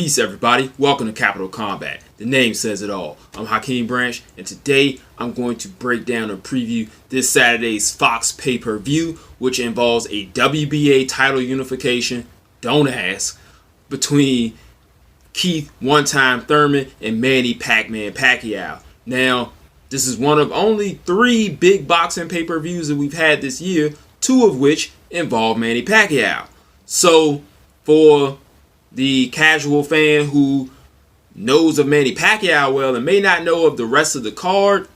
Peace, everybody. Welcome to Capital Combat. The name says it all. I'm Hakeem Branch, and today I'm going to break down and preview this Saturday's Fox pay-per-view, which involves a WBA title unification, don't ask, between Keith one-time Thurman and Manny Pac-Man Pacquiao. Now, this is one of only 3 big boxing pay-per-views that we've had this year, 2 of which involve Manny Pacquiao. So, for the casual fan who knows of Manny Pacquiao well and may not know of the rest of the card,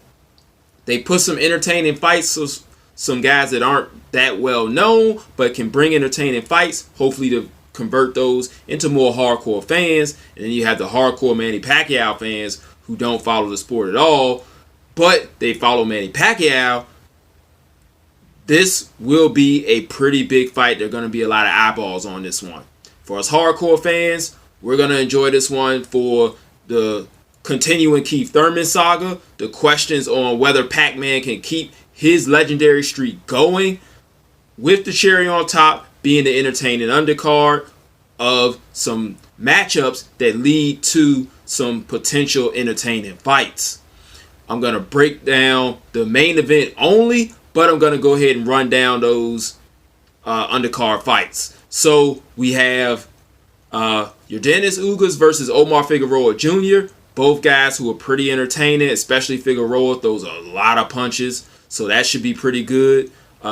they put some entertaining fights, so some guys that aren't that well known but can bring entertaining fights, hopefully to convert those into more hardcore fans. And then you have the hardcore Manny Pacquiao fans who don't follow the sport at all, but they follow Manny Pacquiao. This will be a pretty big fight. There are going to be a lot of eyeballs on this one. For us hardcore fans, we're going to enjoy this one for the continuing Keith Thurman saga, the questions on whether Pac-Man can keep his legendary streak going, with the cherry on top being the entertaining undercard of some matchups that lead to some potential entertaining fights. I'm going to break down the main event only, but I'm going to go ahead and run down those undercard fights. So we have Yordenis Ugas versus Omar Figueroa Jr. Both guys who are pretty entertaining, especially Figueroa throws a lot of punches, so that should be pretty good.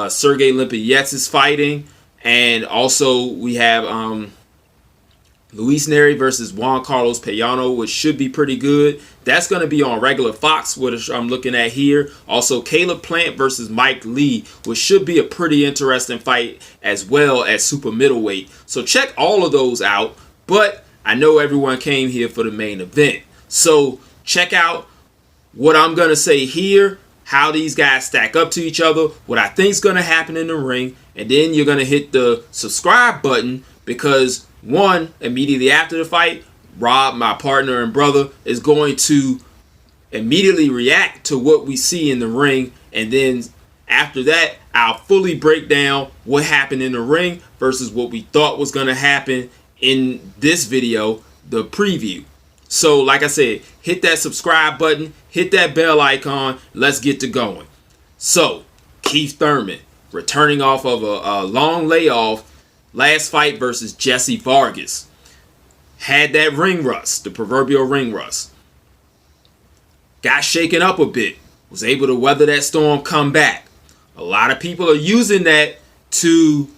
Sergey Limpiyets is fighting, and also we have Luis Neri versus Juan Carlos Payano, which should be pretty good. That's going to be on regular Fox, which I'm looking at here. Also, Caleb Plant versus Mike Lee, which should be a pretty interesting fight as well as super middleweight. So check all of those out. But I know everyone came here for the main event. So check out what I'm going to say here, how these guys stack up to each other, what I think is going to happen in the ring, and then you're going to hit the subscribe button because, one, immediately after the fight, Rob, my partner and brother, is going to immediately react to what we see in the ring. And then after that, I'll fully break down what happened in the ring versus what we thought was going to happen in this video, the preview. So like I said, hit that subscribe button, hit that bell icon. Let's get to going. So Keith Thurman returning off of a long layoff. Last fight versus Jesse Vargas. Had that ring rust, the proverbial ring rust. Got shaken up a bit. Was able to weather that storm, come back. A lot of people are using that to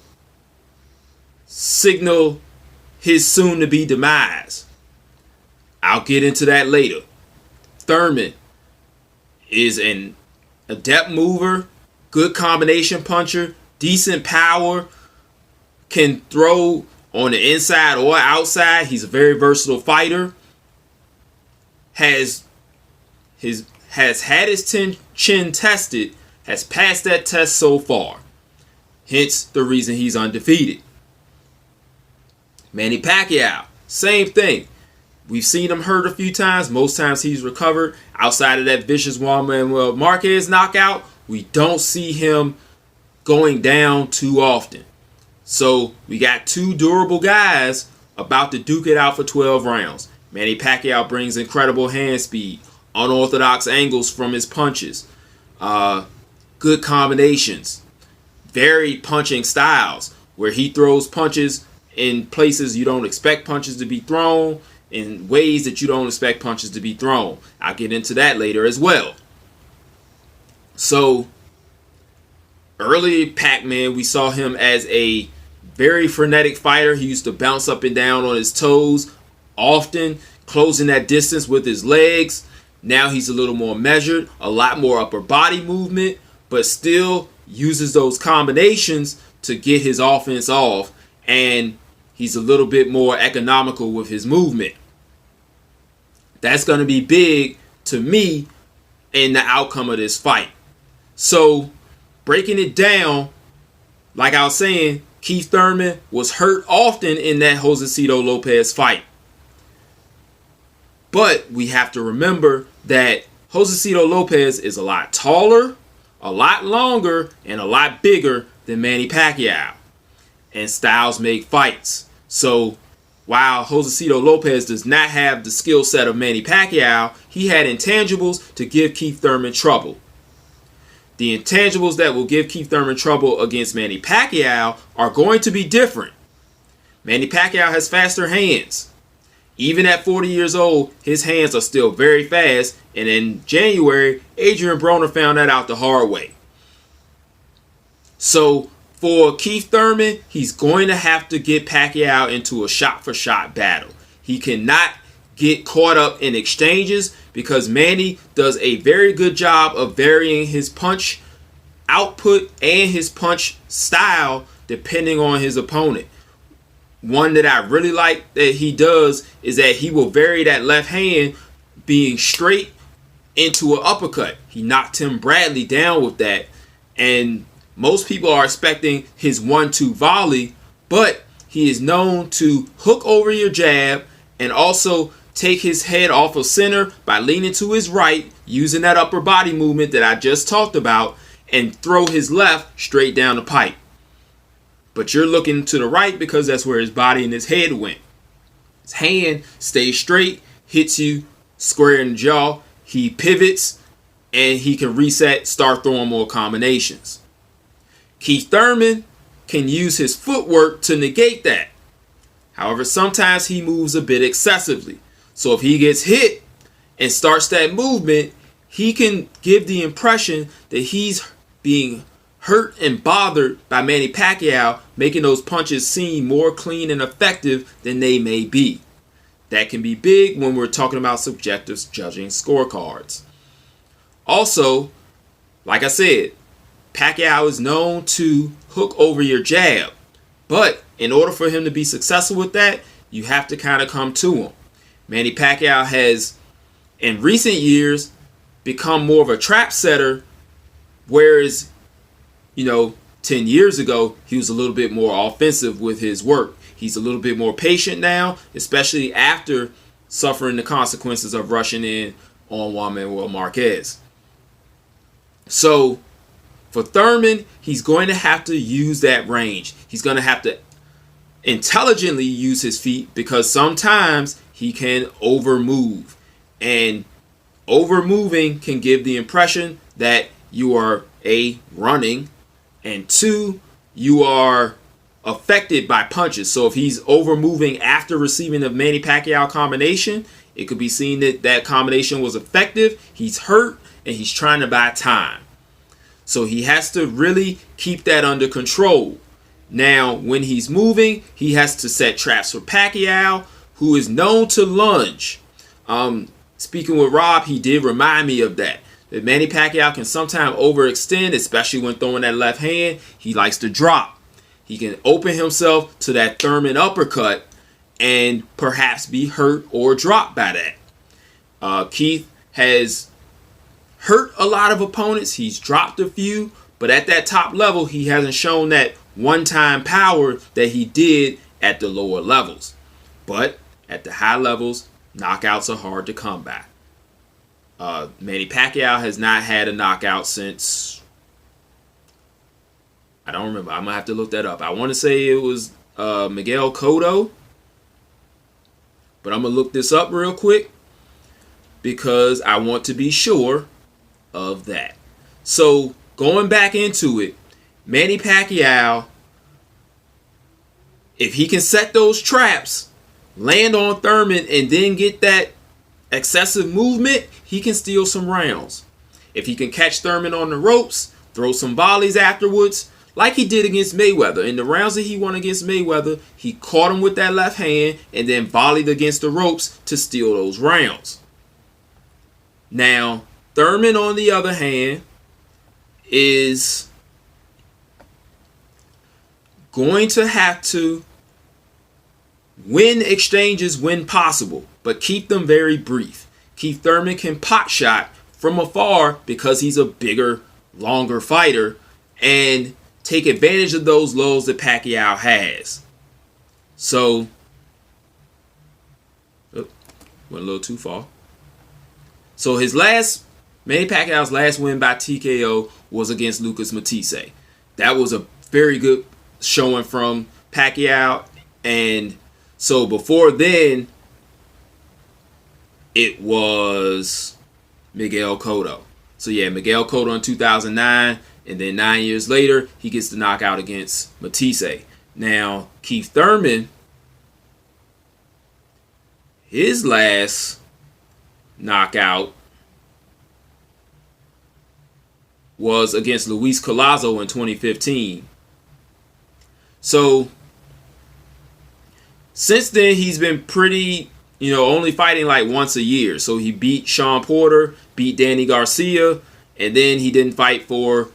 signal his soon-to-be demise. I'll get into that later. Thurman is an adept mover, good combination puncher, decent power, can throw on the inside or outside. He's a very versatile fighter. Has had his chin tested. Has passed that test so far. Hence the reason he's undefeated. Manny Pacquiao, same thing. We've seen him hurt a few times. Most times he's recovered. Outside of that vicious Juan Manuel Marquez knockout, we don't see him going down too often. So we got 2 durable guys about to duke it out for 12 rounds. Manny Pacquiao brings incredible hand speed, unorthodox angles from his punches, good combinations, varied punching styles where he throws punches in places you don't expect punches to be thrown, in ways that you don't expect punches to be thrown. I'll get into that later as well. So early Pac-Man, we saw him as a very frenetic fighter. He used to bounce up and down on his toes, often closing that distance with his legs. Now he's a little more measured, a lot more upper body movement, but still uses those combinations to get his offense off, and he's a little bit more economical with his movement. That's going to be big to me in the outcome of this fight. So breaking it down, like I was saying, Keith Thurman was hurt often in that Josecito Lopez fight. But we have to remember that Josecito Lopez is a lot taller, a lot longer, and a lot bigger than Manny Pacquiao. And styles make fights. So While Josecito Lopez does not have the skill set of Manny Pacquiao, he had intangibles to give Keith Thurman trouble. The intangibles that will give Keith Thurman trouble against Manny Pacquiao are going to be different. Manny Pacquiao has faster hands. Even at 40 years old, his hands are still very fast, and in January, Adrian Broner found that out the hard way. So for Keith Thurman, he's going to have to get Pacquiao into a shot-for-shot battle. He cannot get caught up in exchanges because Manny does a very good job of varying his punch output and his punch style depending on his opponent. One that I really like that he does is that he will vary that left hand being straight into an uppercut. He knocked Tim Bradley down with that, and most people are expecting his 1-2 volley, but he is known to hook over your jab and also take his head off of center by leaning to his right, using that upper body movement that I just talked about, and throw his left straight down the pipe. But you're looking to the right because that's where his body and his head went. His hand stays straight, hits you square in the jaw. He pivots, and he can reset, start throwing more combinations. Keith Thurman can use his footwork to negate that. However, sometimes he moves a bit excessively. So if he gets hit and starts that movement, he can give the impression that he's being hurt and bothered by Manny Pacquiao, making those punches seem more clean and effective than they may be. That can be big when we're talking about subjective judging scorecards. Also, like I said, Pacquiao is known to hook over your jab. But in order for him to be successful with that, you have to kind of come to him. Manny Pacquiao has, in recent years, become more of a trap setter, whereas 10 years ago, he was a little bit more offensive with his work. He's a little bit more patient now, especially after suffering the consequences of rushing in on Juan Manuel Marquez. So, for Thurman, he's going to have to use that range. He's going to have to intelligently use his feet because sometimes he can overmove. And overmoving can give the impression that you are A, running, and 2, you are affected by punches. So if he's overmoving after receiving a Manny Pacquiao combination, it could be seen that that combination was effective. He's hurt and he's trying to buy time. So he has to really keep that under control. Now, when he's moving, he has to set traps for Pacquiao, who is known to lunge. Speaking with Rob, he did remind me of that. That Manny Pacquiao can sometimes overextend, especially when throwing that left hand. He likes to drop. He can open himself to that Thurman uppercut and perhaps be hurt or dropped by that. Keith has hurt a lot of opponents. He's dropped a few, but at that top level, he hasn't shown that one-time power that he did at the lower levels. But at the high levels, knockouts are hard to come by. Manny Pacquiao has not had a knockout since, I don't remember. I'm going to have to look that up. I want to say it was Miguel Cotto. But I'm going to look this up real quick because I want to be sure of that. So going back into it, Manny Pacquiao, if he can set those traps, land on Thurman, and then get that excessive movement, he can steal some rounds. If he can catch Thurman on the ropes, throw some volleys afterwards, like he did against Mayweather. In the rounds that he won against Mayweather, he caught him with that left hand and then volleyed against the ropes to steal those rounds. Now, Thurman, on the other hand, is going to have to win exchanges when possible, but keep them very brief. Keith Thurman can pot shot from afar because he's a bigger, longer fighter and take advantage of those lows that Pacquiao has. So, went a little too far. So Manny Pacquiao's last win by TKO was against Lucas Matisse. That was a very good showing from Pacquiao, and So before then, it was Miguel Cotto. So yeah, Miguel Cotto in 2009, and then 9 years later, he gets the knockout against Matisse. Now, Keith Thurman, his last knockout was against Luis Collazo in 2015. So, since then, he's been pretty, only fighting like once a year. So, he beat Sean Porter, beat Danny Garcia, and then he didn't fight for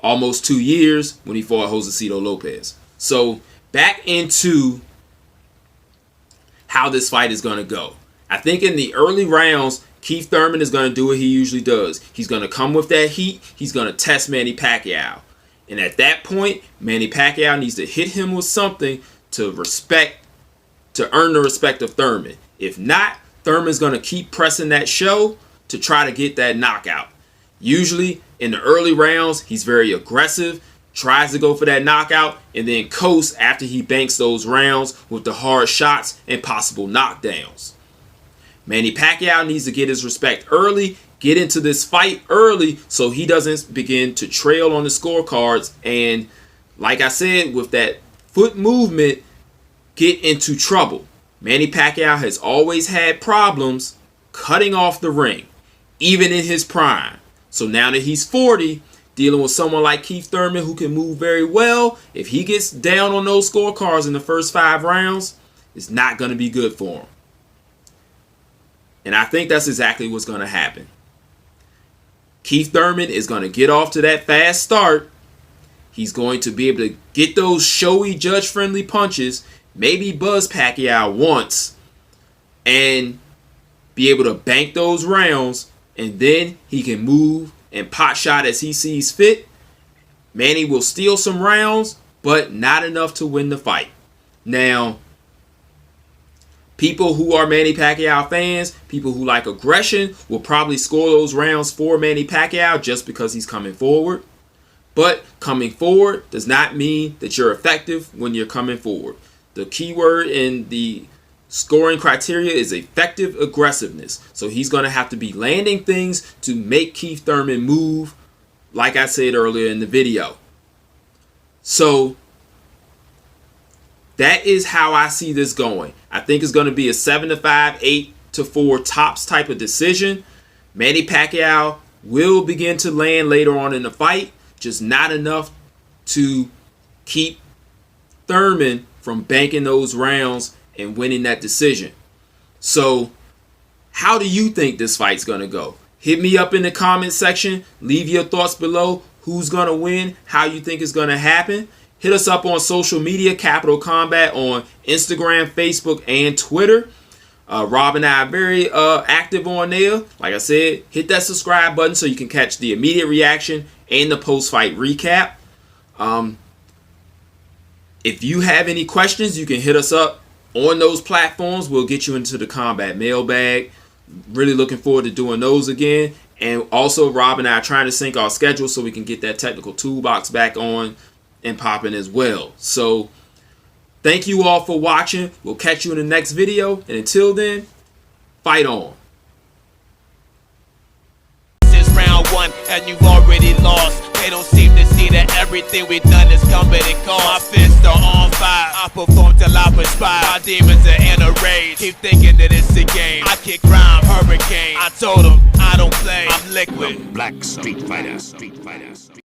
almost 2 years when he fought Josecito Lopez. So, back into how this fight is going to go. I think in the early rounds, Keith Thurman is going to do what he usually does. He's going to come with that heat. He's going to test Manny Pacquiao. And at that point, Manny Pacquiao needs to hit him with something to earn the respect of Thurman. If not, Thurman's going to keep pressing that show to try to get that knockout. Usually, in the early rounds, he's very aggressive, tries to go for that knockout, and then coasts after he banks those rounds with the hard shots and possible knockdowns. Manny Pacquiao needs to get his respect early, get into this fight early so he doesn't begin to trail on the scorecards and, like I said, with that foot movement, get into trouble. Manny Pacquiao has always had problems cutting off the ring, even in his prime. So now that he's 40, dealing with someone like Keith Thurman who can move very well, if he gets down on those scorecards in the first 5 rounds, it's not going to be good for him. And I think that's exactly what's going to happen. Keith Thurman is going to get off to that fast start. He's going to be able to get those showy, judge-friendly punches, maybe buzz Pacquiao once, and be able to bank those rounds, and then he can move and pot shot as he sees fit. Manny will steal some rounds, but not enough to win the fight. Now, people who are Manny Pacquiao fans, people who like aggression, will probably score those rounds for Manny Pacquiao just because he's coming forward. But coming forward does not mean that you're effective when you're coming forward. The key word in the scoring criteria is effective aggressiveness. So he's going to have to be landing things to make Keith Thurman move, like I said earlier in the video. So that is how I see this going. I think it's going to be a 7-5, 8-4 tops type of decision. Manny Pacquiao will begin to land later on in the fight, just not enough to keep Thurman from banking those rounds and winning that decision. So how do you think this fight's going to go? Hit me up in the comment section. Leave your thoughts below. Who's going to win? How you think it's going to happen? Hit us up on social media, Capital Combat, on Instagram, Facebook, and Twitter. Rob and I are very active on there. Like I said, hit that subscribe button so you can catch the immediate reaction and the post-fight recap. If you have any questions, you can hit us up on those platforms. We'll get you into the combat mailbag. Really looking forward to doing those again. And also, Rob and I are trying to sync our schedule so we can get that technical toolbox back on and popping as well. So thank you all for watching. We'll catch you in the next video. And until then, fight on. This is round 1 and you've already lost. They don't seem to see that everything we've done is coming and cost. My fists are on fire. I perform till I perspire. My demons are in a rage. Keep thinking that it's a game. I kick rhyme, hurricane. I told them I don't play. I'm liquid. Black Street Fighter.